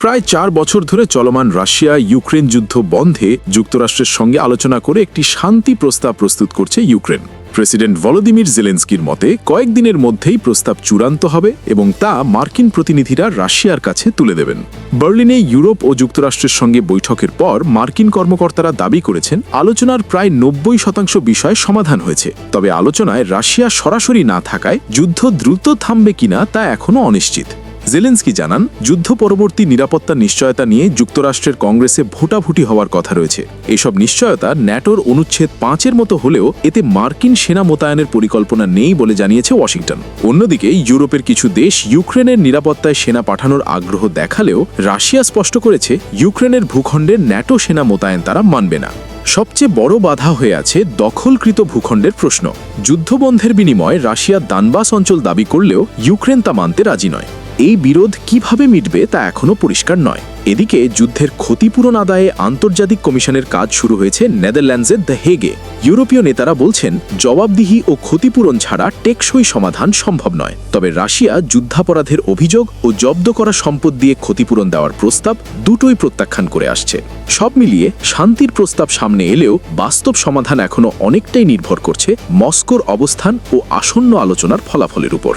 প্রায় 4 বছর ধরে চলমান রাশিয়া ইউক্রেন যুদ্ধ বন্ধে যুক্তরাষ্ট্রের সঙ্গে আলোচনা করে একটি শান্তি প্রস্তাব প্রস্তুত করছে ইউক্রেন। প্রেসিডেন্ট ভলোদিমির জেলেন্সকির মতে কয়েকদিনের মধ্যেই প্রস্তাব চূড়ান্ত হবে এবং তা মার্কিন প্রতিনিধিরা রাশিয়ার কাছে তুলে দেবেন। বার্লিনে ইউরোপ ও যুক্তরাষ্ট্রের সঙ্গে বৈঠকের পর মার্কিন কর্মকর্তারা দাবি করেছেন আলোচনার প্রায় 90% বিষয় সমাধান হয়েছে। তবে আলোচনায় রাশিয়া সরাসরি না থাকায় যুদ্ধ দ্রুত থামবে কিনা তা এখনও অনিশ্চিত। জেলেন্সকি জানান, যুদ্ধ পরবর্তী নিরাপত্তা নিশ্চয়তা নিয়ে যুক্তরাষ্ট্রের কংগ্রেসে ভোটাভুটি হওয়ার কথা রয়েছে। এসব নিশ্চয়তা ন্যাটোর অনুচ্ছেদ 5-এর মতো হলেও এতে মার্কিন সেনা মোতায়েনের পরিকল্পনা নেই বলে জানিয়েছে ওয়াশিংটন। অন্যদিকে ইউরোপের কিছু দেশ ইউক্রেনের নিরাপত্তায় সেনা পাঠানোর আগ্রহ দেখালেও রাশিয়া স্পষ্ট করেছে ইউক্রেনের ভূখণ্ডের ন্যাটো সেনা মোতায়েন তারা মানবে না। সবচেয়ে বড় বাধা হয়ে আছে দখলকৃত ভূখণ্ডের প্রশ্ন। যুদ্ধবন্ধের বিনিময়ে রাশিয়া দানবাস অঞ্চল দাবি করলেও ইউক্রেন তা মানতে রাজি নয়। এই বিরোধ কিভাবে মিটবে তা এখনও পরিষ্কার নয়। এদিকে যুদ্ধের ক্ষতিপূরণ আদায়ে আন্তর্জাতিক কমিশনের কাজ শুরু হয়েছে নেদারল্যান্ডসের দ্য হেগে। ইউরোপীয় নেতারা বলছেন জবাবদিহি ও ক্ষতিপূরণ ছাড়া টেকসই সমাধান সম্ভব নয়। তবে রাশিয়া যুদ্ধাপরাধের অভিযোগ ও জব্দ করা সম্পদ দিয়ে ক্ষতিপূরণ দেওয়ার প্রস্তাব দুটোই প্রত্যাখ্যান করে আসছে। সব মিলিয়ে শান্তির প্রস্তাব সামনে এলেও বাস্তব সমাধান এখনও অনেকটাই নির্ভর করছে মস্কোর অবস্থান ও আসন্ন আলোচনার ফলাফলের উপর।